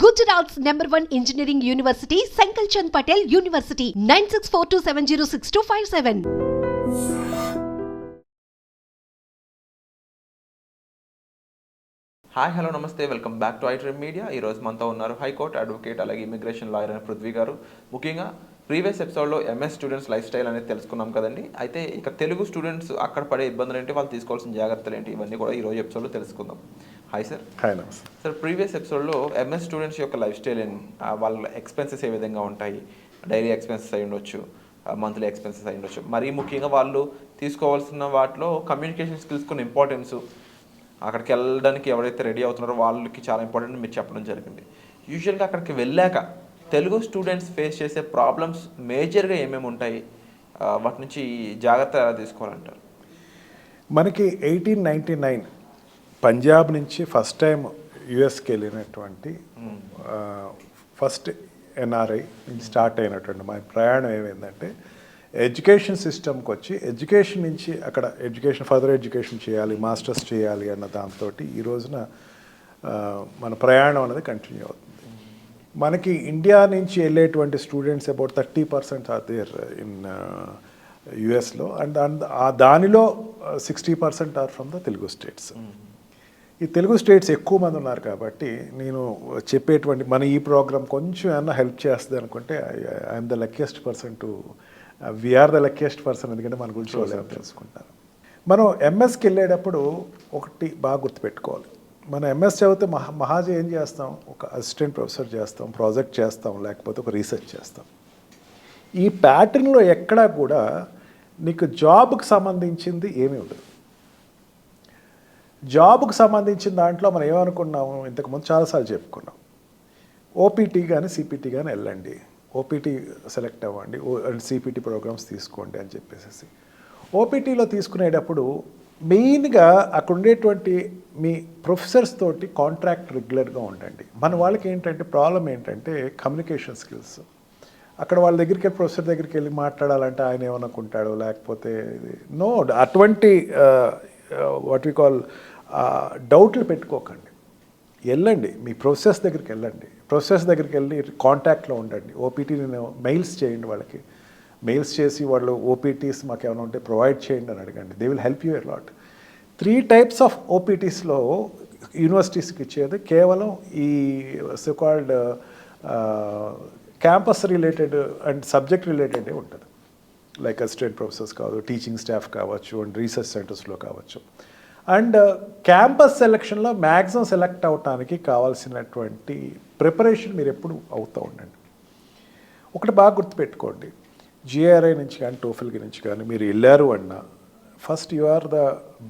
Gujarat's #1 engineering university, Sankalchand Patel University, 9642706257. Hi hello నమస్తే welcome back to iDream Media. ఈరోజు మనతో ఉన్నారు హైకోర్టు అడ్వకేట్ అలాగే ఇమిగ్రేషన్ లాయర్ అయిన పృథ్వీ గారు. ముఖ్యంగా ప్రీవియస్ ఎపిసోడ్లో ఎంఎస్ స్టూడెంట్స్ లైఫ్ స్టైల్ అనేది తెలుసుకున్నాం కదండి. అయితే ఇక తెలుగు స్టూడెంట్స్ అక్కడ పడే ఇబ్బందులు ఏంటి, వాళ్ళు తీసుకోవాల్సిన జాగ్రత్తలు ఏంటి, ఇవన్నీ కూడా ఈరోజు ఎపిసోడ్లో తెలుసుకుందాం. Hi sir. హాయ్ నమస్తే సార్, ప్రీవియస్ ఎపిసోడ్లో ఎంఎస్ స్టూడెంట్స్ యొక్క లైఫ్ స్టైల్ వాళ్ళ ఎక్స్పెన్సెస్ ఏ విధంగా ఉంటాయి, డైలీ ఎక్స్పెన్సెస్ అయి ఉండొచ్చు, మంత్లీ ఎక్స్పెన్సెస్ అయి ఉండొచ్చు, మరీ ముఖ్యంగా వాళ్ళు తీసుకోవాల్సిన వాటిలో కమ్యూనికేషన్ స్కిల్స్ కొన్ని ఇంపార్టెన్స్, అక్కడికి వెళ్ళడానికి ఎవరైతే రెడీ అవుతున్నారో వాళ్ళకి చాలా ఇంపార్టెంట్ మీరు చెప్పడం జరిగింది. యూజువల్గా అక్కడికి వెళ్ళాక తెలుగు స్టూడెంట్స్ ఫేస్ చేసే ప్రాబ్లమ్స్ మేజర్గా ఏమేమి ఉంటాయి, వాటి నుంచి జాగ్రత్త ఎలా తీసుకోవాలంటారు? మనకి 1899 పంజాబ్ నుంచి ఫస్ట్ టైం యుఎస్కి వెళ్ళినటువంటి ఫస్ట్ ఎన్ఆర్ఐ స్టార్ట్ అయినటువంటి మన ప్రయాణం ఏమైందంటే ఎడ్యుకేషన్ సిస్టమ్కి వచ్చి ఎడ్యుకేషన్ నుంచి అక్కడ ఫర్దర్ ఎడ్యుకేషన్ చేయాలి, మాస్టర్స్ చేయాలి అన్న దాంతో ఈ రోజున మన ప్రయాణం అనేది కంటిన్యూ అవుతుంది. మనకి ఇండియా నుంచి వెళ్ళేటువంటి students about 30% are there in యుఎస్లో, అండ్ దానిలో 60% are from the Telugu states. ఈ తెలుగు స్టేట్స్ ఎక్కువ మంది ఉన్నారు కాబట్టి నేను చెప్పేటువంటి మన ఈ ప్రోగ్రామ్ కొంచెం ఏమన్నా హెల్ప్ చేస్తుంది అనుకుంటే I'm the luckiest person too we're the luckiest person, ఎందుకంటే మన గురించి వాళ్ళు తెలుసుకుంటారు. మనం ఎంఎస్కి వెళ్ళేటప్పుడు ఒకటి బాగా గుర్తుపెట్టుకోవాలి. మనం ఎంఎస్ చదివితే మహాజీ ఏం చేస్తాం, ఒక అసిస్టెంట్ ప్రొఫెసర్ చేస్తాం, ప్రాజెక్ట్ చేస్తాం, లేకపోతే ఒక రీసెర్చ్ చేస్తాం. ఈ ప్యాటర్న్లో ఎక్కడా కూడా నీకు జాబ్కి సంబంధించింది ఏమీ ఉండదు. జాబ్కి సంబంధించిన దాంట్లో మనం ఏమనుకున్నాము, ఇంతకుముందు చాలాసార్లు చెప్పుకున్నాం, ఓపీటీ కానీ సిపిటీ కానీ వెళ్ళండి, ఓపీటీ సెలెక్ట్ అవ్వండి, సిపిటీ ప్రోగ్రామ్స్ తీసుకోండి అని చెప్పేసి. ఓపీటీలో తీసుకునేటప్పుడు మెయిన్గా అక్కడ ఉండేటువంటి మీ ప్రొఫెసర్స్ తోటి కాంట్రాక్ట్ రెగ్యులర్గా ఉండండి. మన వాళ్ళకి ఏంటంటే ప్రాబ్లం ఏంటంటే కమ్యూనికేషన్ స్కిల్స్. అక్కడ వాళ్ళ దగ్గరికి వెళ్ళి ప్రొఫెసర్ దగ్గరికి వెళ్ళి మాట్లాడాలంటే ఆయన ఏమనుకుంటాడు, లేకపోతే నో అటువంటి వాట్ వి కాల్ డౌట్లు పెట్టుకోకండి. వెళ్ళండి, మీ ప్రొఫెసర్స్ దగ్గరికి వెళ్ళండి, ప్రొఫెసర్స్ దగ్గరికి వెళ్ళి కాంటాక్ట్లో ఉండండి. ఓపీటీని మెయిల్స్ చేయండి, వాళ్ళకి మెయిల్స్ చేసి వాళ్ళు ఓపీటీస్ మాకు ఏమైనా ఉంటే ప్రొవైడ్ చేయండి అని అడగండి. They will help you a lot. 3 types of ఓపీటీస్లో యూనివర్సిటీస్కి ఇచ్చేది కేవలం ఈ so called campus related and subject రిలేటెడే ఉంటుంది. లైక్ అసిస్టెంట్ ప్రొఫెసర్స్ కావచ్చు, టీచింగ్ స్టాఫ్ కావచ్చు, అండ్ రీసెర్చ్ సెంటర్స్లో కావచ్చు. అండ్ క్యాంపస్ సెలక్షన్లో మ్యాక్సిమం సెలెక్ట్ అవటానికి కావాల్సినటువంటి ప్రిపరేషన్ మీరు ఎప్పుడు అవుతూ ఉండండి. ఒకటి బాగా గుర్తుపెట్టుకోండి, జిఆర్ఐ నుంచి కానీ టోఫెల్కి నుంచి కానీ మీరు వెళ్ళారు అన్నా first you are the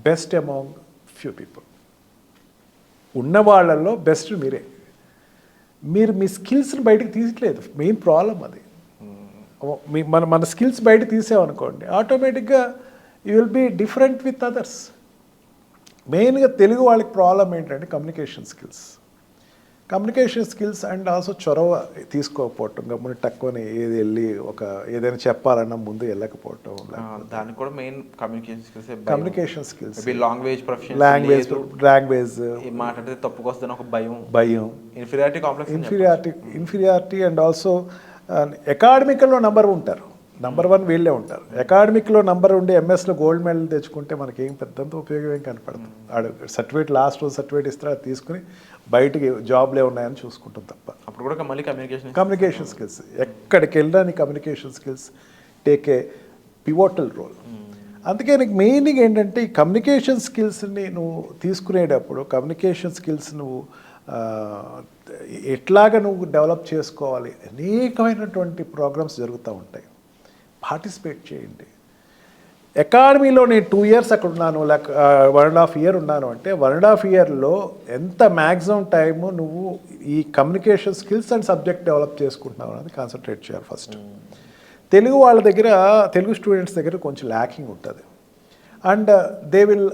best among few people. ఉన్న వాళ్ళల్లో బెస్ట్ మీరే. మీరు మీ స్కిల్స్ని బయటకు తీయట్లేదు, మెయిన్ ప్రాబ్లం అది. మన స్కిల్స్ బయట తీసామనుకోండి, ఆటోమేటిక్గా you will be different with others. మెయిన్గా తెలుగు వాళ్ళకి ప్రాబ్లం ఏంటంటే కమ్యూనికేషన్ స్కిల్స్ అండ్ ఆల్సో చొరవ తీసుకోకపోవటం, గమ్మున తక్కువని ఏది వెళ్ళి ఏదైనా చెప్పాలన్నా ముందు వెళ్ళకపోవటం. దానికి కూడా మెయిన్ కమ్యూనికేషన్ స్కిల్స్, లాంగ్వేజ్ మాట్లాడితే తప్పుకొస్తుందని ఒక భయం, ఇన్ఫీరియారిటీ అండ్ ఆల్సో అకాడమిక్లో నెంబర్ 1 వీళ్ళే ఉంటారు. అకాడమిక్లో నెంబర్ ఉండి ఎంఎస్లో గోల్డ్ మెడల్ తెచ్చుకుంటే మనకేం పెద్దంత ఉపయోగం ఏం కనపడుతుంది. ఆడు సర్టిఫికేట్ లాస్ట్ రోజు సర్టిఫికేట్ ఇస్తారు, అది తీసుకుని బయటికి జాబ్లే ఉన్నాయని చూసుకుంటాం తప్ప. అప్పుడు కూడా మళ్ళీ కమ్యూనికేషన్ స్కిల్స్ ఎక్కడికి వెళ్ళడానికి communication skills take a pivotal role. అందుకే నీకు మెయిన్గా ఏంటంటే ఈ కమ్యూనికేషన్ స్కిల్స్ని నువ్వు తీసుకునేటప్పుడు కమ్యూనికేషన్ స్కిల్స్ నువ్వు ఎట్లాగా నువ్వు డెవలప్ చేసుకోవాలి, అనేకమైనటువంటి ప్రోగ్రామ్స్ జరుగుతూ ఉంటాయి. పార్టిసిపేట్ చేయండి. అకాడమీలో నేను 2 years అక్కడ ఉన్నాను, లేక 1.5 year ఉన్నాను అంటే 1.5 yearలో ఎంత మ్యాక్సిమం టైము నువ్వు ఈ communication skills and subject develop చేసుకుంటున్నావు అనేది కాన్సన్ట్రేట్ చేయాలి ఫస్ట్. తెలుగు వాళ్ళ దగ్గర, తెలుగు స్టూడెంట్స్ దగ్గర కొంచెం ల్యాకింగ్ ఉంటుంది. And they will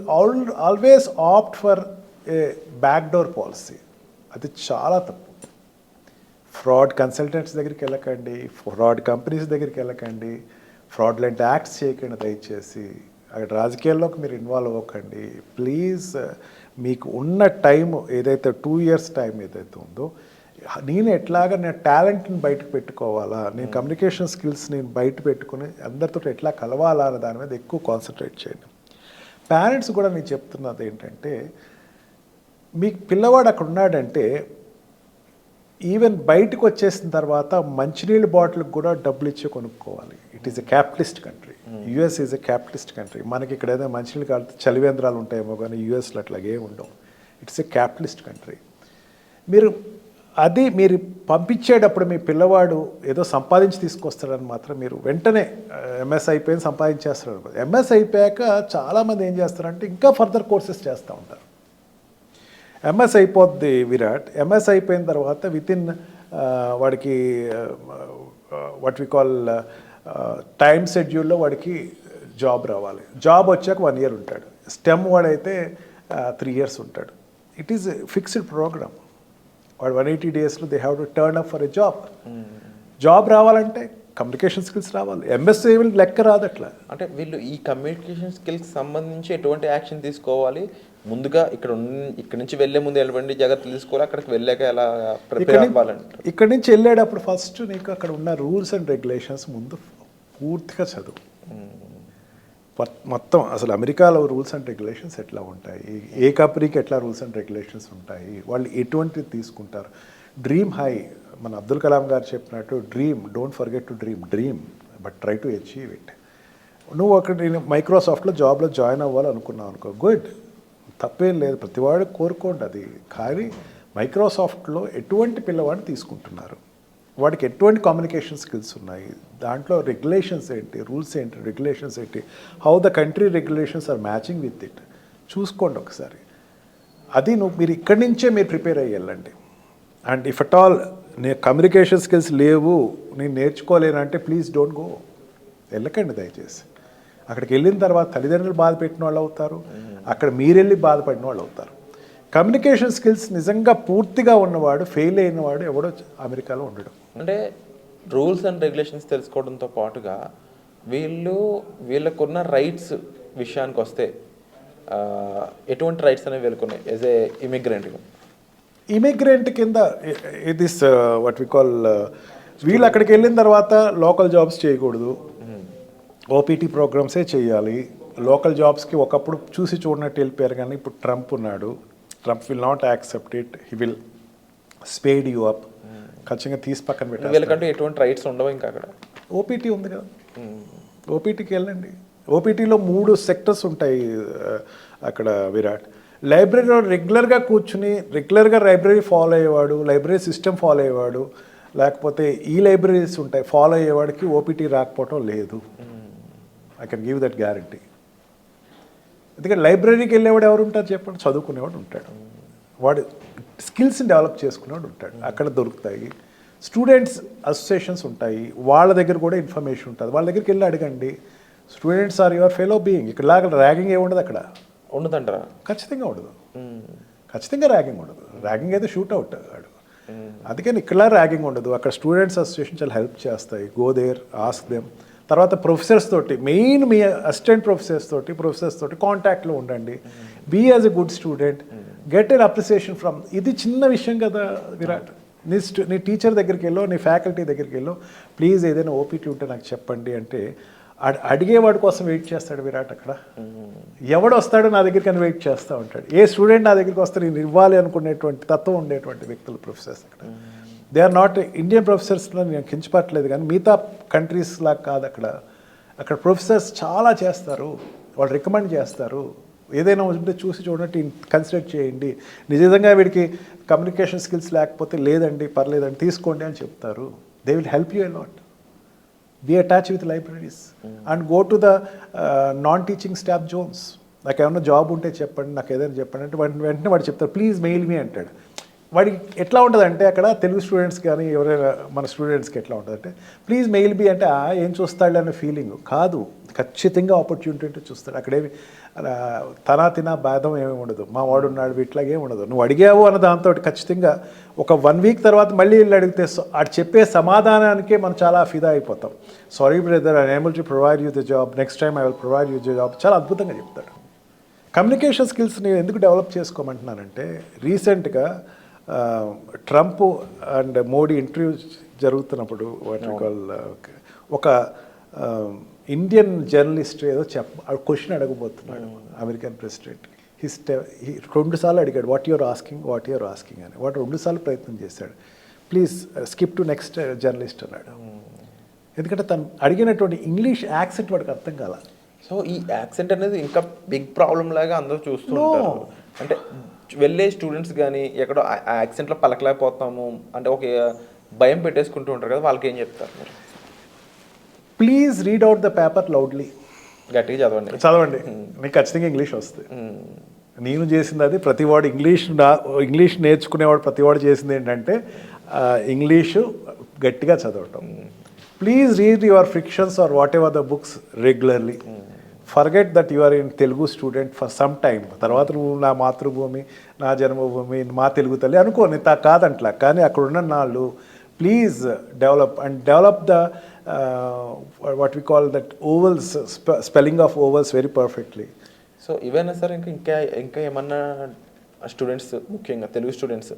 always opt for a backdoor policy. అది చాలా తప్పు. ఫ్రాడ్ కన్సల్టెంట్స్ దగ్గరికి వెళ్ళకండి, ఫ్రాడ్ కంపెనీస్ దగ్గరికి వెళ్ళకండి, ఫ్రాడ్లెంట్ యాక్ట్స్ చేయకండి దయచేసి. అక్కడ రాజకీయాల్లోకి మీరు ఇన్వాల్వ్ అవ్వకండి ప్లీజ్. మీకు ఉన్న టైం ఏదైతే 2 years టైం ఏదైతే ఉందో నేను ఎట్లాగా నేను టాలెంట్ని బయటకు పెట్టుకోవాలా, నేను కమ్యూనికేషన్ స్కిల్స్ నేను బయట పెట్టుకుని అందరితో ఎట్లా కలవాలా అనే దాని మీద ఎక్కువ కాన్సన్ట్రేట్ చేయండి. పేరెంట్స్ కూడా నేను చెప్తున్నది ఏంటంటే, మీ పిల్లవాడు అక్కడ ఉన్నాడంటే ఈవెన్ బయటకు వచ్చేసిన తర్వాత మంచినీళ్ళ బాటిల్కి కూడా డబ్బులు ఇచ్చి కొనుక్కోవాలి. It is a capitalist country. US is a capitalist country. మనకి ఇక్కడ ఏదైనా మంచినీళ్ళు కాలితే చలివేంద్రాలు ఉంటాయేమో కానీ యుఎస్లో అట్లాగే ఉండవు. It's a capitalist country. మీరు పంపించేటప్పుడు మీ పిల్లవాడు ఏదో సంపాదించి తీసుకొస్తాడని మాత్రం మీరు వెంటనే ఎంఎస్ అయిపోయింది సంపాదించేస్తాడు. ఎంఎస్ అయిపోయాక చాలామంది ఏం చేస్తారంటే ఇంకా ఫర్దర్ కోర్సెస్ చేస్తూ ఉంటారు. ఎంఎస్ అయిపోద్ది విరాట్. ఎంఎస్ అయిపోయిన తర్వాత వితిన్ వాడికి వాట్ వి కాల్ టైమ్ షెడ్యూల్లో వాడికి జాబ్ రావాలి. జాబ్ వచ్చాక 1 year ఉంటాడు. స్టెమ్ వాడైతే 3 years ఉంటాడు. It is fixed programme. వాడు 180 daysలో they have to turn up for a job. Job రావాలంటే కమ్యూనికేషన్ స్కిల్స్ రావాలి. ఎంఎస్ లెక్క రాదు అట్లా. అంటే వీళ్ళు ఈ కమ్యూనికేషన్ స్కిల్స్ సంబంధించి ఎటువంటి యాక్షన్ తీసుకోవాలి, ముందుగా ఇక్కడ నుంచి వెళ్ళే ముందు ఎలాంటి జాగ్రత్తలు తీసుకోవాలి, అక్కడికి వెళ్ళాక ఎలా ప్రిపేర్ అవ్వాలంటే? ఇక్కడ నుంచి వెళ్ళేటప్పుడు ఫస్ట్ నీకు అక్కడ ఉన్న రూల్స్ అండ్ రెగ్యులేషన్స్ ముందు పూర్తిగా చదువు. మొత్తం అసలు అమెరికాలో రూల్స్ అండ్ రెగ్యులేషన్స్ ఎట్లా ఉంటాయి, ఏ కంపెనీకి ఎట్లా రూల్స్ అండ్ రెగ్యులేషన్స్ ఉంటాయి, వాళ్ళు ఎటువంటివి తీసుకుంటారు. డ్రీమ్ హై, మన అబ్దుల్ కలాం గారు చెప్పినట్టు dream, don't forget to dream but try to achieve it. నువ్వు అక్కడ నేను మైక్రోసాఫ్ట్లో జాబ్లో జాయిన్ అవ్వాలనుకున్నావు అనుకో, గుడ్, తప్పేం లేదు, ప్రతివాడు కోరుకోండి అది. కానీ మైక్రోసాఫ్ట్లో ఎటువంటి పిల్లవాడిని తీసుకుంటున్నారు, వాడికి ఎటువంటి కమ్యూనికేషన్ స్కిల్స్ ఉన్నాయి, దాంట్లో రెగ్యులేషన్స్ ఏంటి, రూల్స్ ఏంటి, రెగ్యులేషన్స్ ఏంటి, how the country regulations are matching with it చూసుకోండి ఒకసారి. అది మీరు ఇక్కడి నుంచే మీరు ప్రిపేర్ అయ్యి వెళ్ళండి. అండ్ ఇఫ్ అట్ ఆల్ నేను కమ్యూనికేషన్ స్కిల్స్ లేవు నేను నేర్చుకోలేనంటే ప్లీజ్ డోంట్ గో, వెళ్ళకండి దయచేసి. అక్కడికి వెళ్ళిన తర్వాత తల్లిదండ్రులు బాధ పెట్టిన వాళ్ళు అవుతారు, అక్కడ మీరెళ్ళి బాధపడిన వాళ్ళు అవుతారు. కమ్యూనికేషన్ స్కిల్స్ నిజంగా పూర్తిగా ఉన్నవాడు, ఫెయిల్ అయినవాడు ఎవడో అమెరికాలో ఉండడం. అంటే రూల్స్ అండ్ రెగ్యులేషన్స్ తెలుసుకోవడంతో పాటుగా వీళ్ళకున్న రైట్స్ విషయానికి వస్తే ఎటువంటి రైట్స్ అనేవి వీళ్ళకున్నాయి యాజ్ ఏ ఇమిగ్రెంట్ కింద ఇది వాట్ వి కాల్, వీళ్ళు అక్కడికి వెళ్ళిన తర్వాత లోకల్ జాబ్స్ చేయకూడదు, ఓపీటీ ప్రోగ్రామ్సే చేయాలి. లోకల్ జాబ్స్కి ఒకప్పుడు చూసి చూడనట్టు వెళ్ళిపోయారు, కానీ ఇప్పుడు ట్రంప్ ఉన్నాడు. Trump will not accept it, he will spade you up. ఖచ్చితంగా తీసి పక్కన పెట్టాలి. వీళ్ళకంటే ఎటువంటి రైట్స్ ఉండవు ఇంకా అక్కడ. ఓపీటీ ఉంది కదా, ఓపీటీకి వెళ్ళండి. ఓపీటీలో 3 సెక్టర్స్ ఉంటాయి అక్కడ విరాట్. లైబ్రరీలో రెగ్యులర్గా కూర్చుని రెగ్యులర్గా లైబ్రరీ ఫాలో అయ్యేవాడు, లైబ్రరీ సిస్టమ్ ఫాలో అయ్యేవాడు, లేకపోతే ఈ లైబ్రరీస్ ఉంటాయి ఫాలో అయ్యేవాడికి ఓపీటీ రాకపోవటం లేదు. I can give that guarantee. ఎందుకంటే లైబ్రరీకి వెళ్ళేవాడు ఎవరు ఉంటారు చెప్పండి, చదువుకునేవాడు ఉంటాడు, వాడు స్కిల్స్ని డెవలప్ చేసుకునేవాడు ఉంటాడు, అక్కడ దొరుకుతాయి. స్టూడెంట్స్ అసోసియేషన్స్ ఉంటాయి, వాళ్ళ దగ్గర కూడా ఇన్ఫర్మేషన్ ఉంటుంది, వాళ్ళ దగ్గరికి వెళ్ళి అడగండి. Students are your fellow being. ఇక్కడ ర్యాగింగ్ ఏముండదు అక్కడ, ఉండదంటారా? ఖచ్చితంగా ఉండదు, ఖచ్చితంగా ర్యాగింగ్ ఉండదు. ర్యాగింగ్ అయితే షూట్అవుట్ ఆడు. అందుకని ఇక్కడ ర్యాగింగ్ ఉండదు. అక్కడ స్టూడెంట్స్ అసోసియేషన్ చాలా హెల్ప్ చేస్తాయి. Go there, ask them. తర్వాత ప్రొఫెసర్స్ తోటి, మెయిన్ మీ అసిస్టెంట్ ప్రొఫెసర్స్ తోటి కాంటాక్ట్లో ఉండండి. Be as a good student, get an appreciation from. ఇది చిన్న విషయం కదా విరాట్. నీ టీచర్ దగ్గరికి వెళ్ళో, నీ ఫ్యాకల్టీ దగ్గరికి వెళ్ళో, ప్లీజ్ ఏదైనా ఓపీటీ ఉంటే నాకు చెప్పండి అంటే అడిగేవాడి కోసం వెయిట్ చేస్తాడు విరాట్. అక్కడ ఎవడు వస్తాడో నా దగ్గరికి అని వెయిట్ చేస్తూ ఉంటాడు. ఏ స్టూడెంట్ నా దగ్గరికి వస్తే నేను ఇవ్వాలి అనుకునేటువంటి తత్వం ఉండేటువంటి వ్యక్తులు ప్రొఫెసర్స్ అక్కడ. దే ఆర్ నాట్ ఇండియన్ ప్రొఫెసర్స్లో నేను కించపట్టలేదు, కానీ మిగతా కంట్రీస్ లాగా కాదు. అక్కడ ప్రొఫెసర్స్ చాలా చేస్తారు, వాళ్ళు రికమెండ్ చేస్తారు. ఏదైనా ఉంటే చూసి చూడండి, కన్సిడర్ చేయండి. నిజంగా వీడికి కమ్యూనికేషన్ స్కిల్స్ లేకపోతే లేదండి పర్లేదండి తీసుకోండి అని చెప్తారు. They will help you a lot. Be attached with libraries and go to the non-teaching staff zones. నాకు ఏమన్నా జాబ్ ఉంటే చెప్పండి, నాకు ఏదైనా చెప్పండి అంటే వెంటనే వాడు చెప్తారు ప్లీజ్ మెయిల్ మీ అంటాడు. వాడికి ఎట్లా ఉంటుందంటే అక్కడ తెలుగు స్టూడెంట్స్ కానీ ఎవరైనా మన స్టూడెంట్స్కి ఎట్లా ఉంటుందంటే ప్లీజ్ మెయిల్ మీ అంటే ఏం చూస్తాడు అనే ఫీలింగ్ కాదు, ఖచ్చితంగా ఆపర్చునిటీ అంటే చూస్తాడు. అక్కడేమి తినా భేదం ఏమి ఉండదు, మా వాడు ఉన్నాడు ఇట్లాగే ఉండదు. నువ్వు అడిగావు అన్న దాంతో ఖచ్చితంగా ఒక 1 week తర్వాత మళ్ళీ వెళ్ళి అడిగితే అటు చెప్పే సమాధానానికే మనం చాలా ఫిదా అయిపోతాం. Sorry brother, I able to provide you the job, next time I will provide you the job. చాలా అద్భుతంగా చెప్తాడు. కమ్యూనికేషన్ స్కిల్స్ నేను ఎందుకు డెవలప్ చేసుకోమంటున్నానంటే రీసెంట్గా ట్రంప్ అండ్ మోడీ ఇంటర్వ్యూ జరుగుతున్నప్పుడు వాట్ కాల్ ఒక ఇండియన్ జర్నలిస్ట్ ఏదో క్వశ్చన్ అడగబోతున్నాడు అమెరికన్ ప్రెసిడెంట్. రెండుసార్లు అడిగాడు వాట్ యూఆర్ ఆస్కింగ్ అని. వాడు రెండుసార్లు ప్రయత్నం చేశాడు. Please skip to next journalist అన్నాడు. ఎందుకంటే తను అడిగినటువంటి ఇంగ్లీష్ యాక్సెంట్ వాడికి అర్థం కాల. సో ఈ యాక్సెంట్ అనేది ఇంకా బిగ్ ప్రాబ్లం లాగా అందరూ చూస్తుంటారు. అంటే వెళ్ళే స్టూడెంట్స్ కానీ ఎక్కడో ఆ యాక్సెంట్లో పలకలేకపోతాము అంటే ఒక భయం పెట్టేసుకుంటూ ఉంటారు కదా, వాళ్ళకి ఏం చెప్తారు మీరు? Please read out the paper loudly. గట్టిగా చదవండి, నీకు ఖచ్చితంగా ఇంగ్లీష్ వస్తుంది. నేను చేసింది అది. ప్రతివాడు ఇంగ్లీష్ నేర్చుకునేవాడు ప్రతివాడు చేసింది ఏంటంటే ఇంగ్లీషు గట్టిగా చదవటం. Please read your fictions or whatever the books regularly. Forget that you are in Telugu student for some time. తర్వాత నువ్వు నా మాతృభూమి, నా జన్మభూమి, మా తెలుగు తల్లి అనుకో, నేను కాదంట్లా. కానీ అక్కడ ఉన్న నాళ్ళు please develop the what we call that ovals, spelling of ovals very perfectly. So ఇవేనా సార్ ఇంకా ఏమన్నా స్టూడెంట్స్, ముఖ్యంగా తెలుగు స్టూడెంట్స్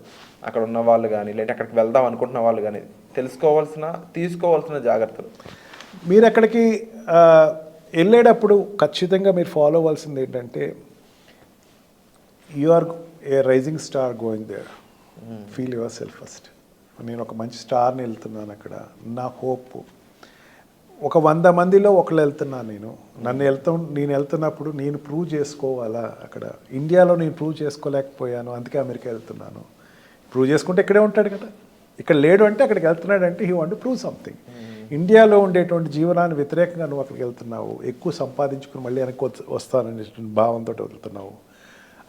అక్కడ ఉన్న వాళ్ళు కానీ లేదంటే అక్కడికి వెళ్దాం అనుకుంటున్న వాళ్ళు కానీ తీసుకోవాల్సిన జాగ్రత్తలు? మీరు అక్కడికి వెళ్ళేటప్పుడు ఖచ్చితంగా మీరు ఫాలో అవ్వాల్సింది ఏంటంటే you are a rising star going there. Feel yourself first. నేను ఒక మంచి స్టార్ని వెళ్తున్నాను అక్కడ, నా హోప్. ఒక 100 మందిలో ఒకళ్ళు వెళ్తున్నాను నేను వెళ్తున్నప్పుడు నేను ప్రూవ్ చేసుకోవాలా. అక్కడ ఇండియాలో నేను ప్రూవ్ చేసుకోలేకపోయాను, అందుకే అమెరికా వెళ్తున్నాను. ప్రూవ్ చేసుకుంటే ఇక్కడే ఉంటాడు కదా. ఇక్కడ లేడు అంటే అక్కడికి వెళ్తున్నాడు అంటే he want to prove something. ఇండియాలో ఉండేటువంటి జీవనాన్ని వ్యతిరేకంగా నువ్వు అక్కడికి వెళ్తున్నావు, ఎక్కువ సంపాదించుకుని మళ్ళీ వెనక్కి వస్తాననేటువంటి భావంతో వెళ్తున్నావు.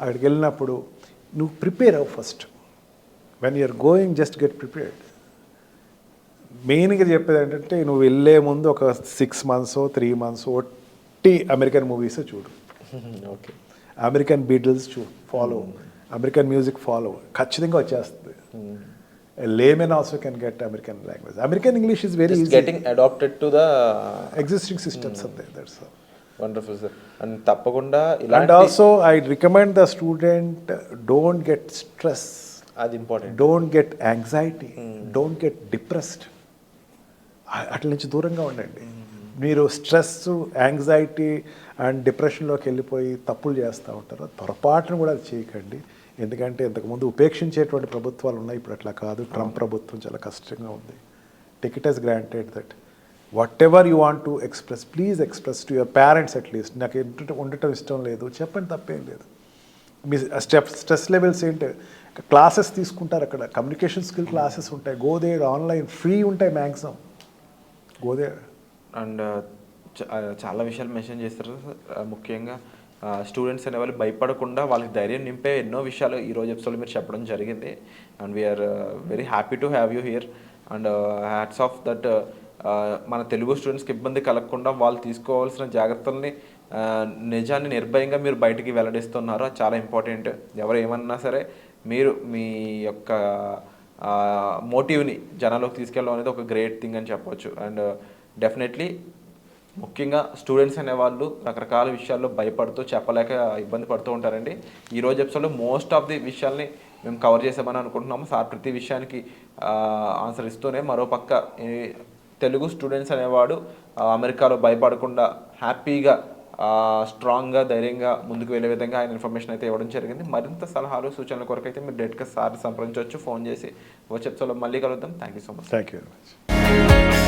అక్కడికి వెళ్ళినప్పుడు నువ్వు ప్రిపేర్ అవ్వు first. When you're going just get prepared. మెయిన్గా చెప్పేది ఏంటంటే నువ్వు వెళ్ళే ముందు ఒక 6 months 3 months ఒట్టి అమెరికన్ మూవీస్ చూడు. Okay, American Beatles follow, American music follow, ఖచ్చితంగా వచ్చేస్తుంది. Layman also can get American language. American English is very easy, getting adapted to the existing systems అంతే. That's all. Wonderful sir. And తప్పకుండా and also I recommend the student don't get stress. అది important. Don't get anxiety, don't get depressed. అట్ల నుంచి దూరంగా ఉండండి. మీరు stress, anxiety and డిప్రెషన్లోకి వెళ్ళిపోయి తప్పులు చేస్తూ ఉంటారు. పొరపాటును కూడా అది చేయకండి. ఎందుకంటే ఇంతకుముందు ఉపేక్షించేటువంటి ప్రభుత్వాలు ఉన్నాయి, ఇప్పుడు అట్లా కాదు. ట్రంప్ ప్రభుత్వం చాలా కష్టంగా ఉంది. Take it as granted that whatever you want to express, please express to your parents at least. నాకు ఉండటం ఇష్టం లేదు చెప్పండి, తప్పేం లేదు. మీ స్ట్రెస్ లెవెల్స్ ఏంటి? క్లాసెస్ తీసుకుంటారు అక్కడ, కమ్యూనికేషన్ స్కిల్ క్లాసెస్ ఉంటాయి. గో దేర్, ఆన్లైన్ ఫ్రీ ఉంటాయి మ్యాక్సిమం. Go there. అండ్ చాలా విషయాలు మెన్షన్ చేస్తారు. ముఖ్యంగా స్టూడెంట్స్ అనే వాళ్ళు భయపడకుండా వాళ్ళకి ధైర్యం నింపే ఎన్నో విషయాలు ఈరోజు ఎపిసోడ్లో మీరు చెప్పడం జరిగింది. And we're very happy to have you here. And hats off that మన తెలుగు స్టూడెంట్స్కి ఇబ్బంది కలగకుండా వాళ్ళు తీసుకోవాల్సిన జాగ్రత్తల్ని, నిజాన్ని నిర్భయంగా మీరు బయటికి వెల్లడిస్తున్నారు. అది చాలా ఇంపార్టెంట్. ఎవరు ఏమన్నా సరే మీరు మీ యొక్క మోటివ్ని జనాల్లోకి తీసుకెళ్ళడం అనేది ఒక గ్రేట్ థింగ్ అని చెప్పవచ్చు. అండ్ డెఫినెట్లీ ముఖ్యంగా స్టూడెంట్స్ అనేవాళ్ళు రకరకాల విషయాల్లో భయపడుతూ చెప్పలేక ఇబ్బంది పడుతూ ఉంటారండి. ఈరోజు ఎపిసోడ్లో మోస్ట్ ఆఫ్ ది విషయాల్ని మేము కవర్ చేసామని అనుకుంటున్నాము. సార్ ప్రతి విషయానికి ఆన్సర్ ఇస్తూనే మరోపక్క తెలుగు స్టూడెంట్స్ అనేవాడు అమెరికాలో భయపడకుండా హ్యాపీగా స్ట్రాంగ్గా ధైర్యంగా ముందుకు వెళ్ళే విధంగా ఆయన ఇన్ఫర్మేషన్ అయితే ఇవ్వడం జరిగింది. మరింత సలహాలు సూచనల కొరకు అయితే మీరు డైరెక్ట్గా సార్ని సంప్రదించవచ్చు, ఫోన్ చేసి. వచ్చే ఎపిసోడ్లో మళ్ళీ కలుద్దాం. Thank you so much. Thank you very much.